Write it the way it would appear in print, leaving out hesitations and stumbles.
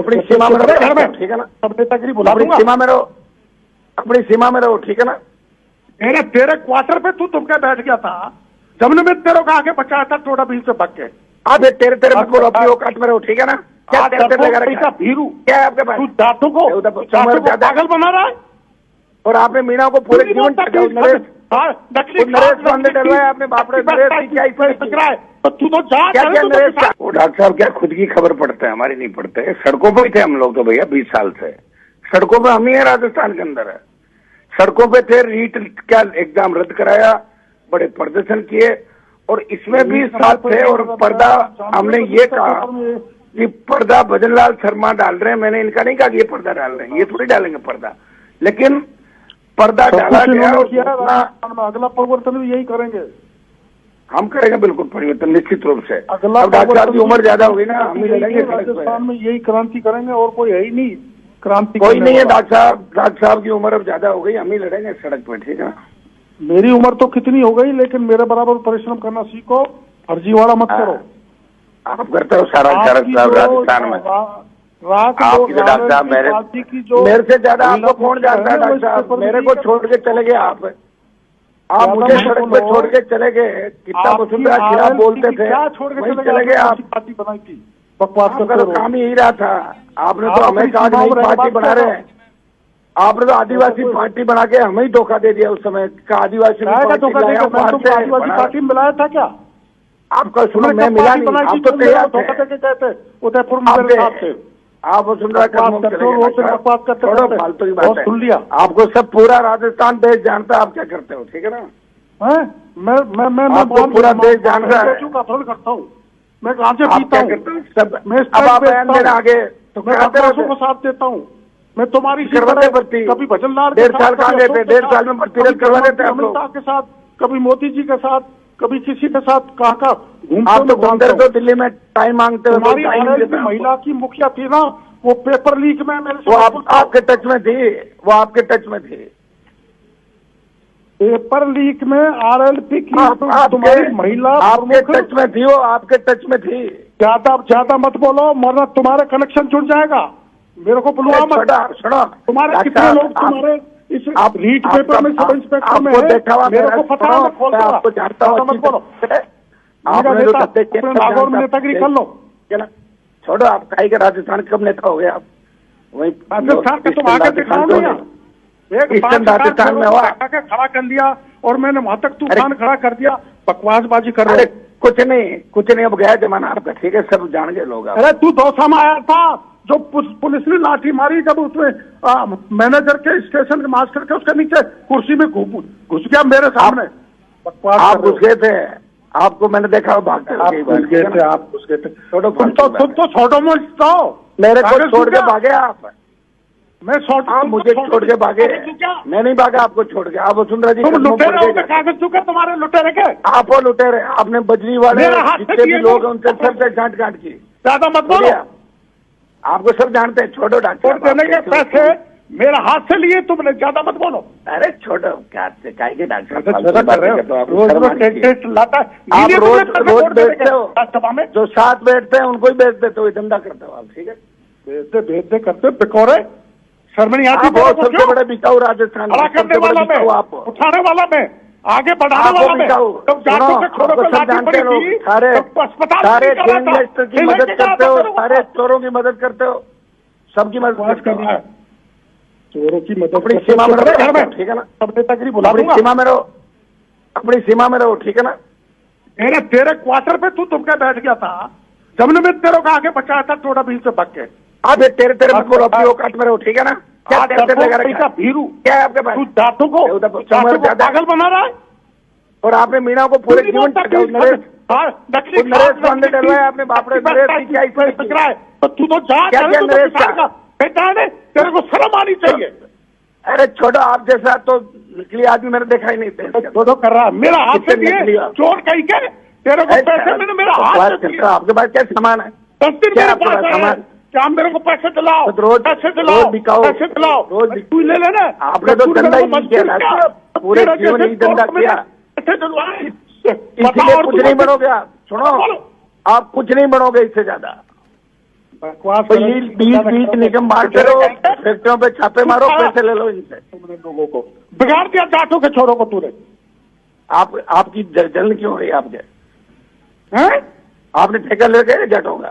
अपनी सीमा में रहो, ठीक है ना। सब नेतागिरी बुला अपनी दूंगा। सीमा में रहो, अपनी सीमा में रहो, ठीक है ना। तेरे क्वार्टर पे तू तुम क्या बैठ गया था जब ने मैं तेरे को आगे बचाया था, टोटा बीच से भाग के। आप तेरे तेरे मत बोलो, अपनी औकात में रहो, ठीक है ना। क्या तेरे तेरे लगा रखा है? भीरू क्या है आपके पास? तू जाटों को पागल बना रहा है। और आपने मीणा को पूरे जीवन नरेश पांडे डलवाया आपने। बाप रे, नरेश क्या तू तो जा। डॉक्टर साहब क्या खुद की खबर पढ़ते हैं, हमारी नहीं पढ़ते। सड़कों पे थे हम लोग तो भैया 20 साल से सड़कों पे हम ही है, राजस्थान के अंदर है। सड़कों पे थे, रीट का एग्जाम रद्द कराया, बड़े प्रदर्शन किए और इसमें भी साथ थे। और पर्दा हमने ये कहा कि पर्दा भजनलाल शर्मा डाल रहे हैं, मैंने इनका नहीं कहा कि ये पर्दा डाल रहे हैं, ये थोड़ी डालेंगे पर्दा, लेकिन पर्दा डाला गया। और अगला परिवर्तन भी यही करेंगे, हम करेंगे बिल्कुल परिवर्तन निश्चित रूप से। अगला अब डॉक्टर साहब की उम्र ज्यादा होगी ना, हम ही लड़ेंगे राजस्थान में, यही क्रांति करेंगे और कोई है ही नहीं क्रांति। कोई नहीं है डॉक्टर साहब की उम्र अब ज्यादा हो गई, हम ही लड़ेंगे सड़क पे, ठीक है। मेरी उम्र तो कितनी हो गई, लेकिन मेरे बराबर परिश्रम करना सीखो, फर्जीवाड़ा मत करो। आप करते हो सारा राजस्थान में। आपकी तो डॉक्टर साहब मेरे से ज्यादा आपको कौन जानता है डॉक्टर साहब। मेरे को छोड़ के चले गए आप मुझे सड़क पे छोड़ के चले गए। कितना वसुंधरा खिलाफ बोलते थे, वहीं चले गए आप। पार्टी बनाई थी, बकवास आपका तो काम ही रहा था। आपने तो हमें कहा नई पार्टी बना रहे हैं, आपने तो आदिवासी पार्टी बना के हमें ही धोखा दे दिया उस समय का। आदिवासी पार्टी में मिलाया था क्या? आपका सुनो, मैं मिला नहीं, आप तो तैयार थे उदयपुर में। आप वसुंधरा फालतू की बात सुन लिया। आपको सब पूरा राजस्थान देश जानता है आप क्या करते हो, ठीक है ना। मैं पूरा देश जान रहा है करता हूँ, मैं कहाँ से पीता हूँ सब। अब आप बयान देना आगे तो को साथ देता हूँ मैं। तुम्हारी करवाते भर्ती कभी भजनलाल 1.5 साल कहाँ गए थे, 1.5 साल में भर्ती रद्द करवा देते हैं आप लोग के साथ, कभी मोदी जी के साथ, कभी किसी के साथ। कहाँ आप तो घूमते रहते हो दिल्ली में, टाइम मांगते हो। महिला की मुखिया थी ना, वो पेपर लीक में मेरे वो आपके टच में थी, वो आपके टच में थी। पेपर लीक में RLP की तुम्हारी महिला आपके टच में थी, वो आपके टच में थी। ज्यादा मत बोलो, वरना तुम्हारे कनेक्शन जुड़ जाएगा। मेरे को बुलवा मत। सुनो, तुम्हारे कितने लोग तुम्हारे इस रीट पेपर में, सब इंस्पेक्टर में देखा हुआ, मेरे को पता है, मैं आपको जानता हूँ। मत बोलो, नेतागिरी कर लो। छोड़ो, आप काई के राजस्थान कब नेता हो गए आप? वही राजस्थान का तुम आगे दिखाओ ना, राजस्थान में हुआ खड़ा कर दिया और मैंने वहां तक तूफान खड़ा कर दिया। बकवासबाजी कर रहे। कुछ नहीं, अब गया जमाना आपका, ठीक है, सब जान गए लोग। अरे तू दौसा में आया था जो पुलिस ने लाठी मारी, जब उसमें मैनेजर के स्टेशन के मास्टर के उसके नीचे कुर्सी में घुस गया मेरे सामने। आप घुस गए थे, आपको मैंने देखा भागते आप घुस गए थे। तुम तो छोटो मोट मेरे को छोड़ के भागे आप। मैं मुझे छोड़ के भागे, मैं नहीं भागा आपको छोड़ के। आप वसुंधरा जी कागज चुके तुम्हारे लुटेरे के। आप वो लुटेरे, आपने बजरी वाले जितने भी लोग हैं उनसे सबसे गांठ की। ज्यादा मत बोलो, आपको सब जानते हैं। छोड़ो डॉक्टर, देने के पैसे मेरे हाथ से लिए तुमने, ज्यादा मत बोलो। अरे छोड़ो, क्या के डॉक्टर आप रोज बेचते हो, जो साथ बैठते हैं उनको ही बेच देते हो, धंधा करते हो आप, ठीक है। भेजते करते बिकोरे शर्मनी आती। सबसे बड़े बिकाऊ राजस्थान करने वाला मैं, उठाने वाला मैं, आगे बढ़ाने वाला मैं। सब जानते हैं लोग, सारे जर्नलिस्ट की मदद करते हो, सारे चोरों की मदद करते हो, सबकी मदद करना है। चोरों की मदद अपनी सीमा में रहो, ठीक है ना। सब नेतागिरी बुला दूंगा। सीमा में रहो, अपनी सीमा में रहो, ठीक है ना। तेरे क्वार्टर पे तू तुम क्या बैठ गया था जब ने मैं तेरे को आगे बचाया था, टोटा बीच से भाग के। अब तेरे तेरे मत बोलो, अपनी औकात में रहो, ठीक है ना। क्या भीरू क्या है आपके पास? तू जाटों को पागल बना रहा है। और आपने मीणा को पूरे जीवन नरेश पांडे डलवाया आपने। बाप रे, तू तो जा। बेटा है, तेरे को शर्म आनी चाहिए। अरे छोड़ो, आप जैसा तो निकली आदमी मैंने देखा ही नहीं। छोड़ो कर रहा मेरा हाथ से लिए चोर कहीं के तेरे को पैसे मैंने मेरा हाथ से दिया। आपके पास क्या सामान है? 10 दिन मेरे पास सामान। क्या मेरे को पैसे दिलाओ, रोज पैसे दिलाओ, पैसे दिलाओ, रोज तू ले लेना। आपने तो धंधा ही नहीं किया, पूरे जीवन ही धंधा किया, इसलिए कुछ नहीं बनोगे आप। सुनो, आप कुछ नहीं बनोगे इससे ज्यादा। बकवास तो ये बीच निगम मारते रहो, फैक्ट्रियों पे छापे मारो, पैसे ले लो इनसे। तुमने लोगों को बिगाड़ दिया, जाटों के छोरों को तूने। आपकी जलन क्यों हो रही है आपके? हैं? आपने ठेका ले गए जाटों का?